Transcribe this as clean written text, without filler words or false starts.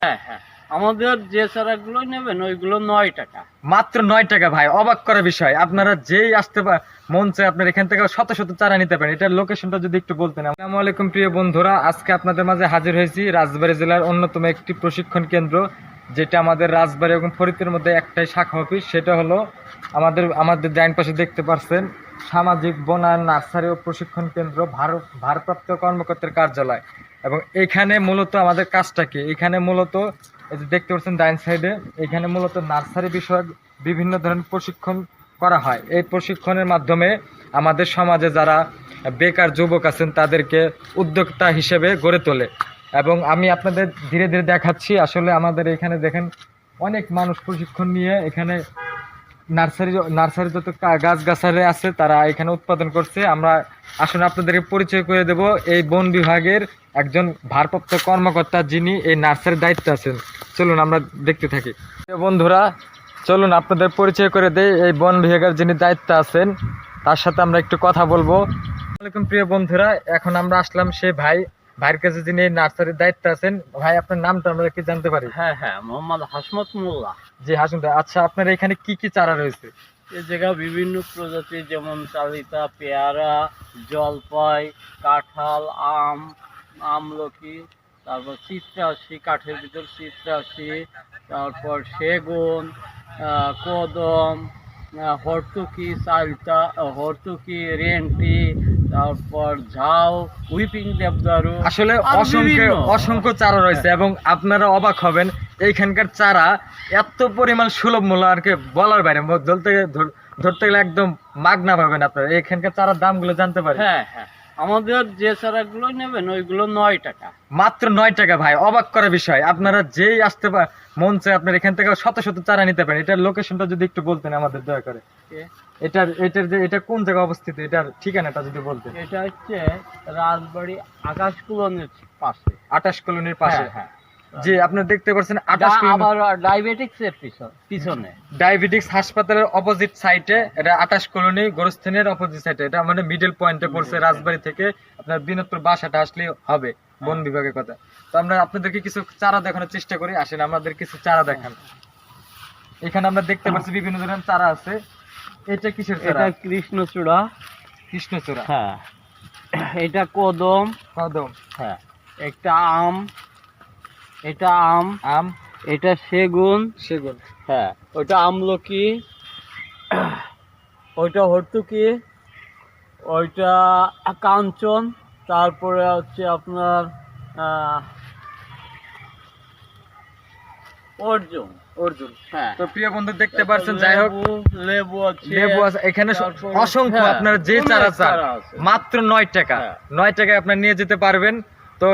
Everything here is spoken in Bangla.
হ্যাঁ, হ্যাঁ। আমাদের যে চারাগুলো নেবেন ওইগুলো ৯ টাকা। মাত্র ৯ টাকা ভাই, অবাক করার বিষয়। আপনারা যেই আসতে মন চায় আপনার এখান থেকে শত শত চারা নিতে পারেন। এটার লোকেশনটা যদি একটু বলতেন। আসসালামু আলাইকুম প্রিয় বন্ধুরা, আজকে আপনাদের মাঝে হাজির হয়েছি রাজবাড়ী জেলার অন্যতম একটি প্রশিক্ষণ কেন্দ্র, যেটা আমাদের রাজবাড়ী এবং ফরিদপুরের মধ্যে একটাই শাখা অফিস। সেটা হলো আমাদের ডাইন পাশে দেখতে পাচ্ছেন সামাজিক বনায়ন নার্সারি ও প্রশিক্ষণ কেন্দ্র ভারপ্রাপ্ত কর্মকর্তার কার্যালয়। এবং এখানে মূলত আমাদের কাজটা কি, এখানে মূলত এই যে দেখতে পাচ্ছেন ডাইন সাইডে, এখানে মূলত নার্সারি বিষয়ক বিভিন্ন ধরনের প্রশিক্ষণ করা হয়। এই প্রশিক্ষণের মাধ্যমে আমাদের সমাজে যারা বেকার যুবক আছেন তাদেরকে উদ্যোক্তা হিসেবে গড়ে তোলে। এবং আমি আপনাদের ধীরে ধীরে দেখাচ্ছি। আসলে আমাদের এখানে দেখেন অনেক মানুষ প্রশিক্ষণ নিয়ে এখানে নার্সারি যত গাছগাছালি আছে তারা এখানে উৎপাদন করছে। আমরা আসলে আপনাদেরকে পরিচয় করে দেব এই বন বিভাগের একজন ভারপ্রাপ্ত কর্মকর্তা, যিনি এই নার্সারির দায়িত্বে আছেন। চলুন আমরা দেখতে থাকি। বন্ধুরা চলুন আপনাদের পরিচয় করে দেই এই বন বিভাগের যিনি দায়িত্বে আছেন, তার সাথে আমরা একটু কথা বলবো। আসসালামু আলাইকুম প্রিয় বন্ধুরা, এখন আমরা আসলাম সেই ভাইয়ের কাছে যিনি নার্সারির দায়িত্বে আছেন। ভাই, আপনার নামটা আমরা কি জানতে পারি? হ্যাঁ, হ্যাঁ, মোহাম্মদ হাসমত মোল্লা। জি হাসুন ভাই। আচ্ছা, আপনার এখানে কি কি চারা রয়েছে? এ জায়গা বিভিন্ন প্রজাতির, যেমন চালিতা, পেয়ারা, জলপাই, কাঁঠাল, আম, আমলকি, তারপর চিত্রাশি, কাঠের ভিতর চিত্রাশি, তারপর সেগুন, কদম, হর্তুকি, চালতা, হর্তুকি, রেন্টি, তারপর ঝাউ, হুইপিং দেবদারু। আসলে আরো অসংখ্য বিভিন্ন। অসংখ্য চারা রয়েছে এবং আপনারা অবাক হবেন এইখানকার চারা এত পরিমাণ সুলভ মূল্য আর কি বলার বাইরে। ধরতে গেলে একদম মাগনা পাবেন আপনারা। এখানকার চারার দামগুলো জানতে পারেন? হ্যাঁ, হ্যাঁ। আমাদের যে চারাগুলো নেবেন ওইগুলো ৯ টাকা। মাত্র ৯ টাকা ভাই, অবাক করার বিষয়। আপনারা যেই আসতে মন চায় আপনার এখান থেকে শত শত চারা নিতে পারেন। এটার লোকেশনটা যদি একটু বলতেন আমাদের দয়া করে। এটা কোন জায়গায় অবস্থিত, এটার ঠিকানাটা যদি বলতেন। এটা হচ্ছে রাজবাড়ী আকাশ কুলনের পাশে। ২৮ কলোনির পাশে। হ্যাঁ, জি, আপনারা দেখতে পাচ্ছেন ২৮ কলোনি। আবার ডায়াবেটিক্স এর পিছনে। ডায়াবেটিক্স হাসপাতালের অপোজিট সাইডে, এটা ২৮ কলোনি গোরস্থানের অপোজিট সাইডে। এটা মানে মিডল পয়েন্টে পড়ছে। রাজবাড়ী থেকে আপনার বিনোদপুর বাসাটা আসলে হবে বন বিভাগের কথা। তো আমরা আপনাদেরকে কিছু চারা দেখানোর চেষ্টা করি। আসেন আমাদের কিছু চারা দেখান। এখানে আমরা দেখতে পাচ্ছি বিভিন্ন ধরনের চারা আছে। এটা কিসের চারা? এটা কৃষ্ণচূড়া। কৃষ্ণচূড়া। হ্যাঁ, এটা কদম। কদম। হ্যাঁ, একটা আম। এটা আম। আম। এটা সেগুন। সেগুন। হ্যাঁ, ওটা আমলকি, ওইটা হর্তুকি, ওইটা কাঞ্চন, তারপরে হচ্ছে আপনার অর্জুন। অর্জুন। হ্যাঁ, তো প্রিয় বন্ধু দেখতে পাচ্ছেন, যাই হোক লেবু আছে, লেবু আছে এখানে তারপরে অসংখ্য। হ্যাঁ, আপনারা যে অনেক চারা চান চারা আছে। মাত্র ৯ টাকা। হ্যাঁ। ৯ টাকায় আপনারা নিয়ে যেতে পারবেন। তো